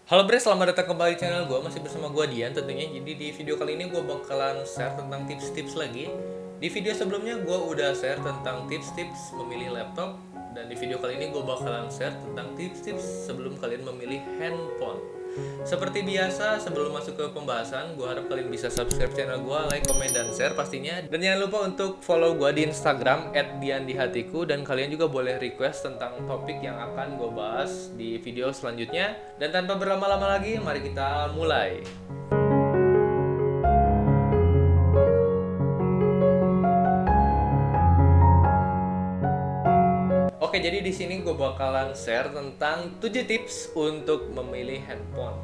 Halo Bre, selamat datang kembali di channel gue. Masih bersama gue Dian tentunya. Jadi di video kali ini gue bakalan share tentang tips-tips lagi. Di video sebelumnya gue udah share tentang tips-tips memilih laptop. Dan di video kali ini gue bakalan share tentang tips-tips sebelum kalian memilih handphone. Seperti biasa, sebelum masuk ke pembahasan, gue harap kalian bisa subscribe channel gue, like, komen, dan share pastinya. Dan jangan lupa untuk follow gue di Instagram @diandihatiku. Dan kalian juga boleh request tentang topik yang akan gue bahas di video selanjutnya. Dan tanpa berlama-lama lagi, mari kita mulai. Oke, jadi di sini gue bakalan share tentang 7 tips untuk memilih handphone.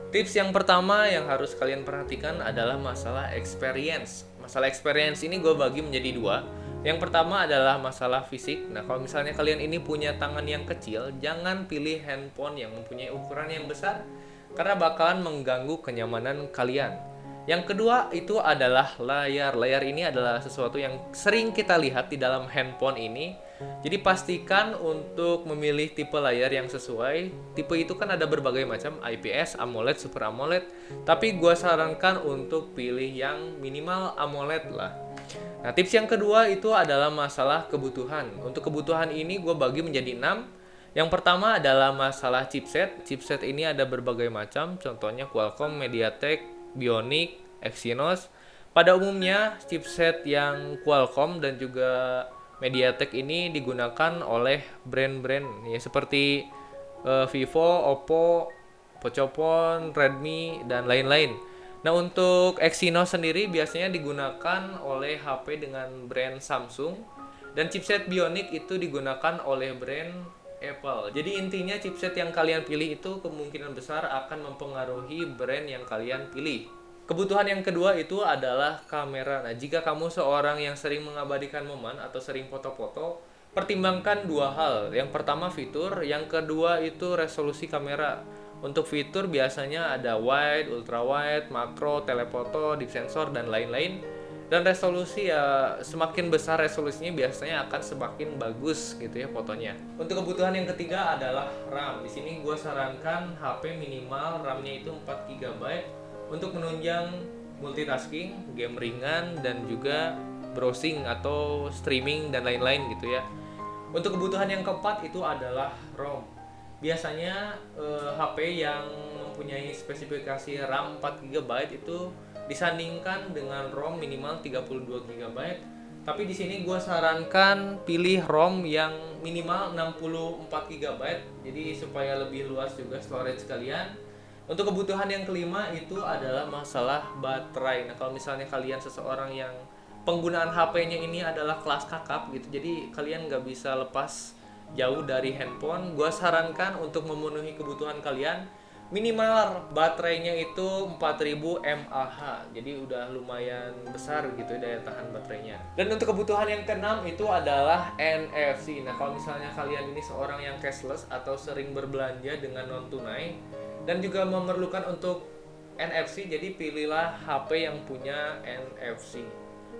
Tips yang pertama yang harus kalian perhatikan adalah masalah experience. Masalah experience ini gue bagi menjadi dua. Yang pertama adalah masalah fisik. Nah, kalau misalnya kalian ini punya tangan yang kecil, jangan pilih handphone yang mempunyai ukuran yang besar karena bakalan mengganggu kenyamanan kalian. Yang kedua itu adalah layar. Layar ini adalah sesuatu yang sering kita lihat di dalam handphone ini. Jadi pastikan untuk memilih tipe layar yang sesuai. Tipe itu kan ada berbagai macam, IPS, AMOLED, Super AMOLED. Tapi gue sarankan untuk pilih yang minimal AMOLED lah. Nah, tips yang kedua itu adalah masalah kebutuhan. Untuk kebutuhan ini gue bagi menjadi 6. Yang pertama adalah masalah chipset. Chipset ini ada berbagai macam, contohnya Qualcomm, MediaTek, Bionic, Exynos. Pada umumnya, chipset yang Qualcomm dan juga MediaTek ini digunakan oleh brand-brand ya seperti Vivo, Oppo, Pocophone, Redmi, dan lain-lain. Nah, untuk Exynos sendiri biasanya digunakan oleh HP dengan brand Samsung dan chipset Bionic itu digunakan oleh brand Apple. Jadi intinya chipset yang kalian pilih itu kemungkinan besar akan mempengaruhi brand yang kalian pilih. Kebutuhan yang kedua itu adalah kamera. Nah, jika kamu seorang yang sering mengabadikan momen atau sering foto-foto, pertimbangkan dua hal. Yang pertama fitur, yang kedua itu resolusi kamera. Untuk fitur biasanya ada wide, ultra wide, makro, telefoto, deep sensor, dan lain-lain. Dan resolusi ya semakin besar resolusinya biasanya akan semakin bagus gitu ya fotonya. Untuk kebutuhan yang ketiga adalah RAM. Di sini gue sarankan HP minimal RAM-nya itu 4 GB untuk menunjang multitasking, game ringan, dan juga browsing atau streaming dan lain-lain gitu ya. Untuk kebutuhan yang keempat itu adalah ROM. Biasanya HP yang mempunyai spesifikasi RAM 4 GB itu disandingkan dengan ROM minimal 32 GB. Tapi di sini gue sarankan pilih ROM yang minimal 64 GB, jadi supaya lebih luas juga storage kalian. Untuk kebutuhan yang kelima itu adalah masalah baterai. Nah, kalau misalnya kalian seseorang yang penggunaan HP-nya ini adalah kelas kakap gitu, jadi kalian nggak bisa lepas jauh dari handphone, gue sarankan untuk memenuhi kebutuhan kalian minimal baterainya itu 4000 mAh. Jadi udah lumayan besar gitu daya tahan baterainya. Dan untuk kebutuhan yang keenam itu adalah NFC. Nah, kalau misalnya kalian ini seorang yang cashless atau sering berbelanja dengan non tunai dan juga memerlukan untuk NFC, jadi pilihlah HP yang punya NFC.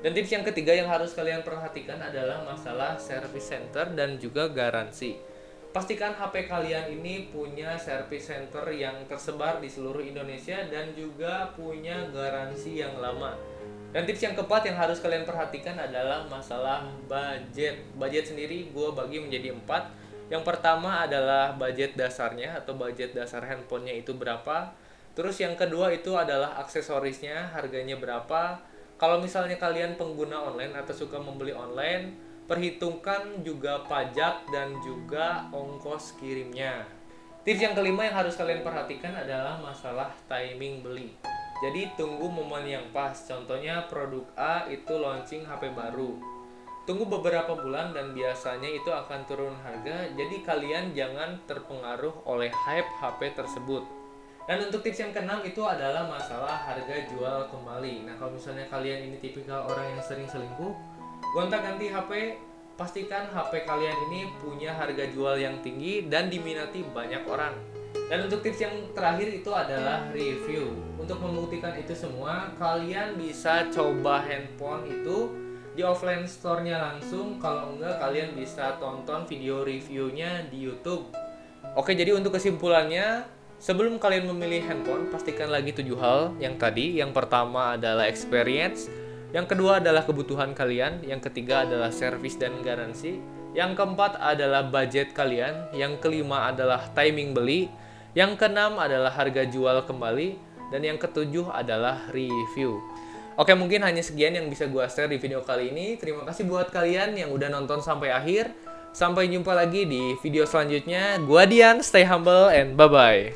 Dan tips yang ketiga yang harus kalian perhatikan adalah masalah service center dan juga garansi. Pastikan HP kalian ini punya service center yang tersebar di seluruh Indonesia dan juga punya garansi yang lama. Dan tips yang keempat yang harus kalian perhatikan adalah masalah budget. Budget sendiri gue bagi menjadi 4. Yang pertama adalah budget dasarnya atau budget dasar handphonenya itu berapa. Terus yang kedua itu adalah aksesorisnya, harganya berapa. Kalau misalnya kalian pengguna online atau suka membeli online, perhitungkan juga pajak dan juga ongkos kirimnya. Tips yang kelima yang harus kalian perhatikan adalah masalah timing beli. Jadi tunggu momen yang pas. Contohnya produk A itu launching HP baru. Tunggu beberapa bulan dan biasanya itu akan turun harga. Jadi kalian jangan terpengaruh oleh hype HP tersebut. Dan untuk tips yang keenam itu adalah masalah harga jual kembali. Nah, kalau misalnya kalian ini tipikal orang yang sering selingkuh, gonta-ganti HP, pastikan HP kalian ini punya harga jual yang tinggi dan diminati banyak orang. Dan untuk tips yang terakhir itu adalah review. Untuk membuktikan itu semua, kalian bisa coba handphone itu di offline store-nya langsung. Kalau enggak, kalian bisa tonton video reviewnya di YouTube. Oke, jadi untuk kesimpulannya, Sebelum kalian memilih handphone, pastikan lagi 7 hal yang tadi. Yang pertama adalah experience, yang kedua adalah kebutuhan kalian, yang ketiga adalah service dan garansi, yang keempat adalah budget kalian, yang kelima adalah timing beli, yang keenam adalah harga jual kembali, dan yang ketujuh adalah review. Oke, mungkin hanya sekian yang bisa gue share di video kali ini. Terima kasih buat kalian yang udah nonton sampai akhir. Sampai jumpa lagi di video selanjutnya. Gua Dian, stay humble and bye-bye.